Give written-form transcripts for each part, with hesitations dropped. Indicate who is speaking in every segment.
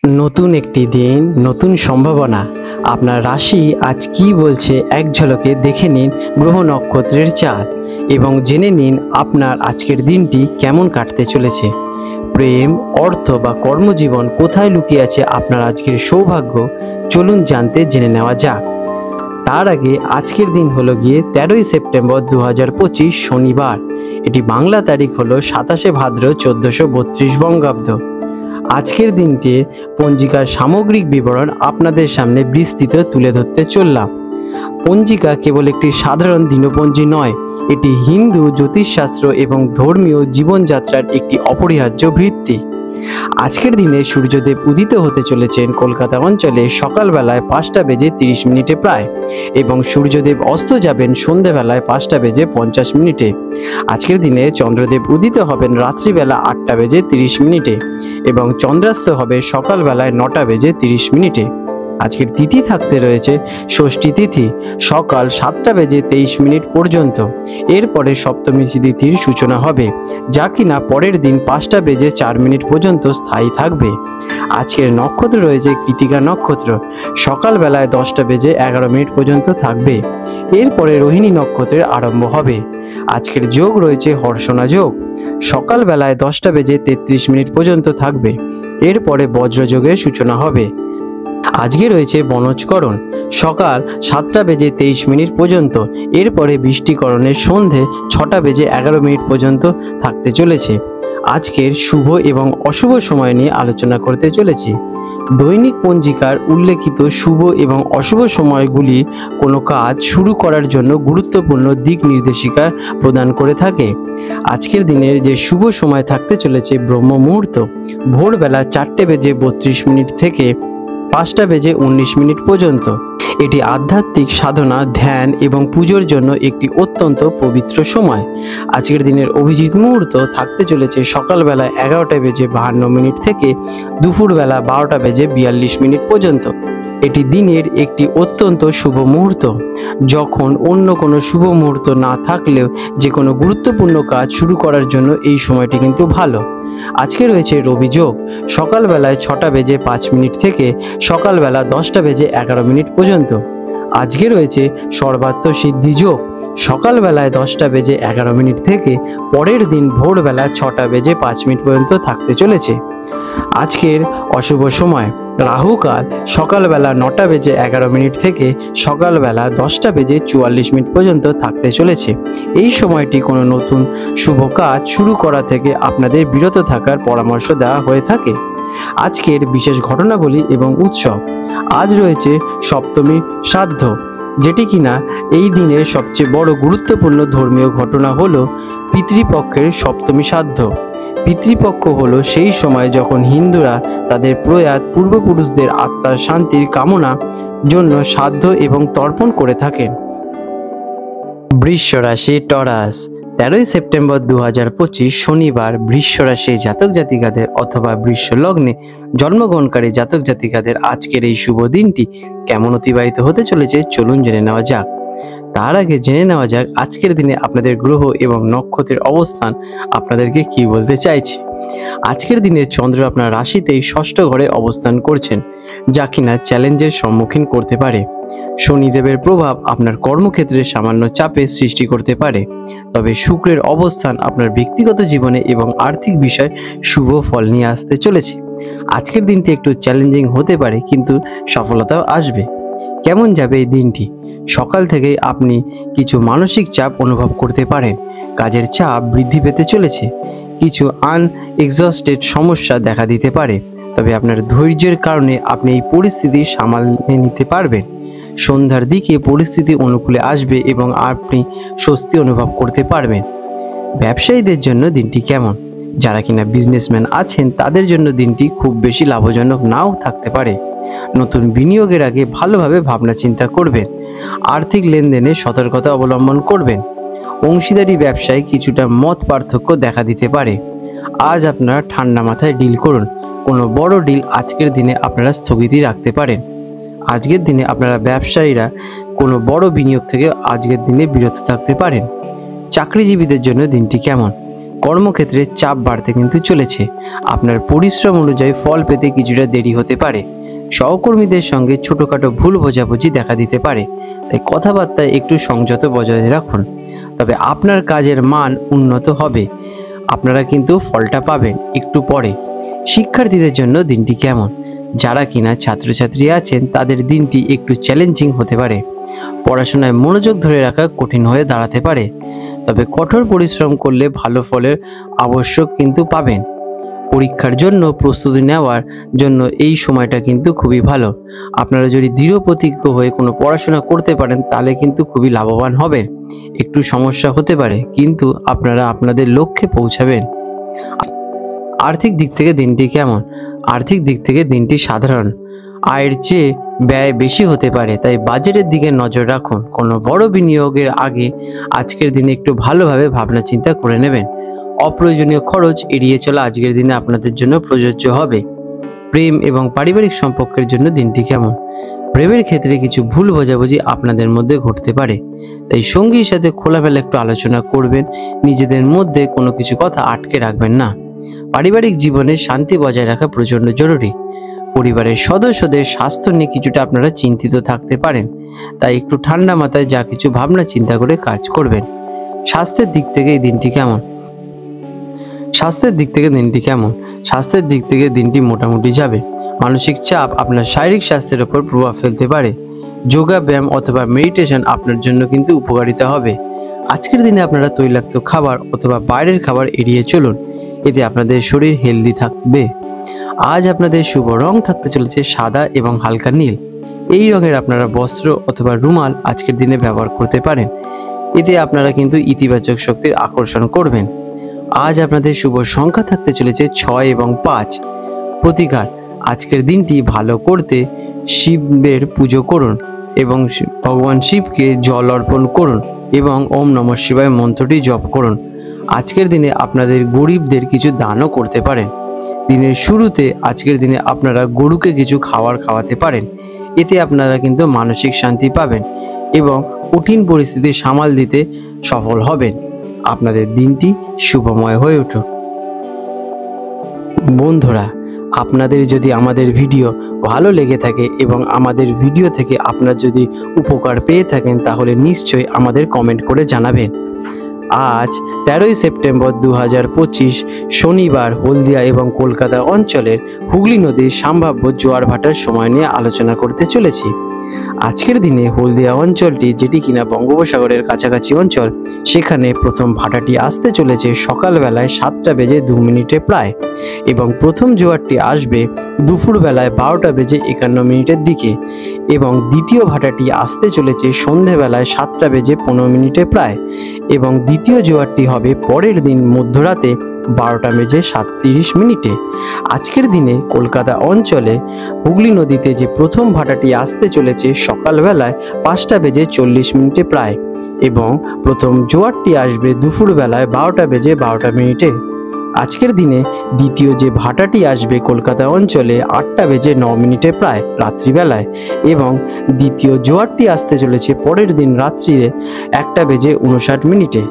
Speaker 1: নতুন একটি দিন, নতুন সম্ভাবনা। আপনার রাশি আজ কি বলছে এক ঝলকে দেখে নিন গ্রহ নক্ষত্রের চাঁদ এবং জেনে নিন আপনার আজকের দিনটি কেমন কাটতে চলেছে। প্রেম, অর্থ বা কর্মজীবন কোথায় লুকিয়ে আছে আপনার আজকের সৌভাগ্য, চলুন জানতে জেনে নেওয়া যাক। তার আগে আজকের দিন হলো গিয়ে 13ই সেপ্টেম্বর 2025 শনিবার। এটি বাংলা তারিখ হলো 27শে ভাদ্র 1432 বঙ্গাব্দ। আজকের দিনটির পঞ্জিকার সামগ্রিক বিবরণ আপনাদের সামনে বিস্তৃত তুলে ধরতে চললাম। পঞ্জিকা কেবল একটি সাধারণ দিনপঞ্জি নয়, এটি হিন্দু জ্যোতিষশাস্ত্র এবং ধর্মীয় জীবনযাত্রার একটি অপরিহার্য ভিত্তি। আজকের দিনে সূর্যদেব উদিত হতে চলেছেন কলকাতা অঞ্চলে সকালবেলায় 5:30 প্রায়, এবং সূর্যদেব অস্ত যাবেন সন্ধেবেলায় 5:50 আজকের দিনে চন্দ্রদেব উদিত হবেন রাত্রিবেলা 8:30 এবং চন্দ্রাস্ত হবে সকালবেলায় 9:30। আজকের তিথি থাকতে রয়েছে ষষ্ঠী তিথি, সকাল 7:23 পর্যন্ত। এরপরে সপ্তমী তিথির সূচনা হবে, যা কিনা পরের দিন 5:04 পর্যন্ত স্থায়ী থাকবে। আজকের নক্ষত্র রয়েছে কৃতিকা নক্ষত্র, সকালবেলায় 10:11 পর্যন্ত থাকবে। এরপরে রোহিণী নক্ষত্রের আরম্ভ হবে। আজকের যোগ রয়েছে হর্ষণা যোগ, সকালবেলায় 10:33 পর্যন্ত থাকবে। এরপরে বজ্রযোগের সূচনা হবে। আজকে রয়েছে বনজকরণ, সকাল 7:23 পর্যন্ত। এরপরে বৃষ্টিকরণের সন্ধে 6:11 পর্যন্ত থাকতে চলেছে। আজকের শুভ এবং অশুভ সময় নিয়ে আলোচনা করতে চলেছি। দৈনিক পঞ্জিকার উল্লেখিত শুভ এবং অশুভ সময়গুলি কোনো কাজ শুরু করার জন্য গুরুত্বপূর্ণ দিক নির্দেশিকা প্রদান করে থাকে। আজকের দিনের যে শুভ সময় থাকতে চলেছে ব্রহ্ম মুহূর্ত, ভোরবেলা 4:32 থেকে 5:19 পর্যন্ত। এটি আধ্যাত্মিক সাধনা, ধ্যান এবং পুজোর জন্য একটি অত্যন্ত পবিত্র সময়। আজকের দিনের অভিজিৎ মুহূর্ত থাকতে চলেছে সকালবেলা 11:52 থেকে দুপুরবেলা 12:42 পর্যন্ত। এটি দিনের একটি অত্যন্ত শুভ মুহূর্ত, যখন অন্য কোনো শুভ মুহূর্ত না থাকলেও যে কোনো গুরুত্বপূর্ণ কাজ শুরু করার জন্য এই সময়টি কিন্তু ভালো। আজকে রয়েছে রবি যোগ, সকালবেলায় 6:05 থেকে সকালবেলা 10:11 পর্যন্ত। আজকে রয়েছে সর্বার্থ সিদ্ধি যোগ, সকালবেলায় 10:11 থেকে পরের দিন ভোরবেলা 6:05 পর্যন্ত থাকতে চলেছে। আজকের অশুভ সময় রাহুকাল সকালবেলা 9:11 থেকে সকালবেলা 10:44 পর্যন্ত থাকতে চলেছে। এই সময়টি কোনো নতুন শুভ কাজ শুরু করা থেকে আপনাদের বিরত থাকার পরামর্শ দেওয়া হয়ে থাকে। আজকের বিশেষ ঘটনাবলী এবং উৎসব। আজ রয়েছে সপ্তমী শ্রাদ্ধ, যেটি কিনা এই দিনের সবচেয়ে বড় গুরুত্বপূর্ণ ধর্মীয় ঘটনা হলো পিতৃপক্ষের সপ্তমী শ্রাদ্ধ। পিতৃপক্ষ হলো সেই সময় যখন হিন্দুরা তাদের প্রয়াত পূর্বপুরুষদের আত্মার শান্তির কামনা জন্য শ্রাদ্ধ এবং তর্পণ করে থাকেন। বৃষ রাশি টরাস, 13ই সেপ্টেম্বর 2025 শনিবার বৃষ রাশি জাতক জাতিকাদের অথবা বৃষ লগ্নে জন্মগ্রহণকারী জাতক জাতিকাদের আজকের এই শুভ দিনটি কেমন অতিবাহিত হতে চলেছে চলুন জেনে নেওয়া যাক। তার আগে জেনে নেওয়া যাক আজকের দিনে আপনাদের গ্রহ এবং নক্ষত্রের অবস্থান আপনাদেরকে কি বলতে চাইছে। আজকের দিনে চন্দ্র আপনার রাশিতেই ষষ্ঠ ঘরে অবস্থান করছেন, যা কিনা চ্যালেঞ্জের সম্মুখীন করতে পারে। শনিদেবের প্রভাব আপনার কর্মক্ষেত্রে সামান্য চাপের সৃষ্টি করতে পারে, তবে শুক্রের অবস্থান আপনার ব্যক্তিগত জীবনে এবং আর্থিক বিষয়ে শুভ ফল নিয়ে আসতে চলেছে। আজকের দিনটি একটু চ্যালেঞ্জিং হতে পারে, কিন্তু সফলতাও আসবে। কেমন যাবে এই দিনটি? সকাল থেকেই আপনি কিছু মানসিক চাপ অনুভব করতে পারেন, কাজের চাপ বৃদ্ধি পেতে চলেছে, কিছু আনএক্সস্টেড সমস্যা দেখা দিতে পারে, তবে আপনার ধৈর্যের কারণে আপনি এই পরিস্থিতি সামাল নিতে পারবেন। সন্ধ্যার দিকে পরিস্থিতি অনুকূলে আসবে এবং আপনি স্বস্তি অনুভব করতে পারবেন। ব্যবসায়ীদের জন্য দিনটি কেমন? যারা কিনা বিজনেসম্যান আছেন তাদের জন্য দিনটি খুব বেশি লাভজনক নাও থাকতে পারে। নতুন বিনিয়োগের আগে ভালোভাবে ভাবনা চিন্তা করবেন। আর্থিক লেনদেনে সতর্কতা অবলম্বন করবেন। অংশীদারি ব্যবসায় কিছুটা মত পার্থক্য দেখা দিতে পারে। আজ আপনারা ঠান্ডা মাথায় ডিল করুন। কোনো বড় ডিল আজকের দিনে আপনারা স্থগিতই রাখতে পারেন। আজকের দিনে আপনারা ব্যবসায়ীরা কোনো বড় বিনিয়োগ থেকে আজকের দিনে বিরত থাকতে পারেন। চাকরিজীবীদের জন্য দিনটি কেমন? কর্মক্ষেত্রে চাপ বাড়তে কিন্তু চলেছে। আপনার পরিশ্রম অনুযায়ী ফল পেতে কিছুটা দেরি হতে পারে। সহকর্মীদের সঙ্গে ছোটোখাটো ভুল বোঝাবুঝি দেখা দিতে পারে, তাই কথাবার্তায় একটু সংযত বজায় রাখুন। তবে আপনার কাজের মান উন্নত হবে, আপনারা কিন্তু ফলটা পাবেন একটু পরে। শিক্ষার্থীদের জন্য দিনটি কেমন? যারা কিনা ছাত্রছাত্রী আছেন তাদের দিনটি একটু চ্যালেঞ্জিং হতে পারে। পড়াশোনায় মনোযোগ ধরে রাখা কঠিন হয়ে দাঁড়াতে পারে, তবে কঠোর পরিশ্রম করলে ভালো ফলের আবশ্যক কিন্তু পাবেন। পরীক্ষার জন্য প্রস্তুতি নেওয়ার জন্য এই সময়টা কিন্তু খুবই ভালো। আপনারা যদি দৃঢ় প্রতিজ্ঞ হয়ে কোনো পড়াশোনা করতে পারেন তাহলে কিন্তু খুবই লাভবান হবেন। একটু সমস্যা হতে পারে, কিন্তু আপনারা আপনাদের লক্ষ্যে পৌঁছাবেন। আর্থিক দিক থেকে দিনটি কেমন? আর্থিক দিক থেকে দিনটি সাধারণ। আয়ের চেয়ে ব্যয় বেশি হতে পারে, তাই বাজেটের দিকে নজর রাখুন। কোনো বড় বিনিয়োগের আগে আজকের দিনে একটু ভালোভাবে ভাবনা চিন্তা করে নেবেন। অপ্রয়োজনীয় খরচ এড়িয়ে চলা আজকের দিনে আপনাদের জন্য প্রযোজ্য হবে। প্রেম এবং পারিবারিক সম্পর্কের জন্য দিনটি কেমন? প্রেমের ক্ষেত্রে কিছু ভুল বোঝাবুঝি আপনাদের মধ্যে ঘটতে পারে, তাই সঙ্গীর সাথে খোলামেলা একটু আলোচনা করবেন। নিজেদের মধ্যে কোনো কিছু কথা আটকে রাখবেন না। পারিবারিক জীবনে শান্তি বজায় রাখা প্রচণ্ড জরুরি। পরিবারের সদস্যদের স্বাস্থ্য নিয়ে কিছুটা আপনারা চিন্তিত থাকতে পারেন, তাই একটু ঠান্ডা মাথায় যা কিছু ভাবনা চিন্তা করে কাজ করবেন। স্বাস্থ্যের দিক থেকে এই দিনটি কেমন? স্বাস্থ্যের দিক থেকে দিনটি কেমন? স্বাস্থ্যের দিক থেকে দিনটি মোটামুটি যাবে। মানসিক চাপ আপনার শারীরিক স্বাস্থ্যের উপর প্রভাব ফেলতে পারে। যোগা ব্যায়াম অথবা মেডিটেশন আপনার জন্য কিন্তু উপকারিতা হবে। আজকের দিনে আপনারা তৈলাক্ত খাবার অথবা বাইরের খাবার এড়িয়ে চলুন, এতে আপনাদের শরীর হেলদি থাকবে। আজ আপনাদের শুভ রং থাকতে চলেছে সাদা এবং হালকা নীল। এই রঙের আপনারা বস্ত্র অথবা রুমাল আজকের দিনে ব্যবহার করতে পারেন, এতে আপনারা কিন্তু ইতিবাচক শক্তির আকর্ষণ করবেন। আজ আপনাদের শুভ সংখ্যা থাকতে চলেছে 6 এবং 5। প্রতিকার: আজকের দিনটি ভালো করতে শিবের পুজো করুন এবং ভগবান শিবকে জল অর্পণ করুন এবং ওম নমঃ শিবায় মন্ত্রটি জপ করুন। আজকের দিনে আপনাদের গরিবদের কিছু দানও করতে পারেন। দিনের শুরুতে আজকের দিনে আপনারা গরুকে কিছু খাবার খাওয়াতে পারেন, এতে আপনারা কিন্তু মানসিক শান্তি পাবেন এবং কঠিন পরিস্থিতি সামাল দিতে সফল হবেন। আপনাদের দিনটি শুভময় হয়ে উঠুক। বন্ধুরা, আপনাদের যদি আমাদের ভিডিও ভালো লেগে থাকে এবং আমাদের ভিডিও থেকে আপনারা যদি উপকার পেয়ে থাকেন তাহলে নিশ্চয়ই আমাদের কমেন্ট করে জানাবেন। আজ 13ই সেপ্টেম্বর 2025 শনিবার হলদিয়া এবং কলকাতা অঞ্চলের হুগলি নদীর সম্ভাব্য জোয়ার ভাটার সময় নিয়ে আলোচনা করতে চলেছি। আজকের দিনে হলদিয়া অঞ্চলটি, যেটি কিনা বঙ্গোপসাগরের কাছাকাছি অঞ্চল, সেখানে প্রথম ভাটাটি আসতে চলেছে সকালবেলায় 7:02 প্রায়, এবং প্রথম জোয়ারটি আসবে দুপুরবেলায় 12:51 দিকে, এবং দ্বিতীয় ভাটাটি আসতে চলেছে সন্ধেবেলায় 7:15 প্রায়, এবং দ্বিতীয় জোয়ারটি হবে পরের দিন মধ্যরাতে 12:37। আজকের দিনে কলকাতা অঞ্চলে হুগলি নদীতে যে প্রথম ভাটাটি আসতে চলেছে সকালবেলায় 5:40 প্রায়, এবং প্রথম জোয়ারটি আসবে দুপুরবেলায় 12:12। আজকের দিনে দ্বিতীয় যে ভাটাটি আসবে কলকাতা অঞ্চলে 8:09 প্রায় রাত্রিবেলায়, এবং দ্বিতীয় জোয়ারটি আসতে চলেছে পরের দিন রাত্রিরে 1:59।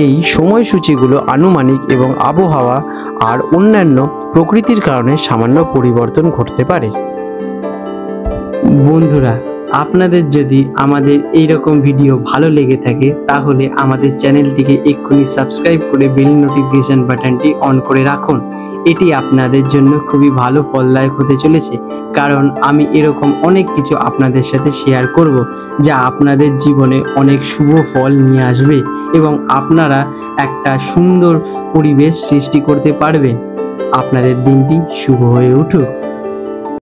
Speaker 1: এই সময়সূচিগুলো আনুমানিক এবং আবহাওয়া আর অন্যান্য প্রকৃতির কারণে সামান্য পরিবর্তন ঘটতে পারে। বন্ধুরা, আপনাদের যদি আমাদের এই রকম ভিডিও ভালো লেগে থাকে তাহলে আমাদের চ্যানেলটিকে এক্ষুনি সাবস্ক্রাইব করে বেল নোটিফিকেশন বাটনটি অন করে রাখুন। এটি আপনাদের জন্য খুবই ভালো ফলদায়ক হতে চলেছে, কারণ আমি এরকম অনেক কিছু আপনাদের সাথে শেয়ার করব যা আপনাদের জীবনে অনেক শুভ ফল নিয়ে আসবে এবং আপনারা একটা সুন্দর পরিবেশ সৃষ্টি করতে পারবেন। আপনাদের দিনটি শুভ হয়ে উঠুক।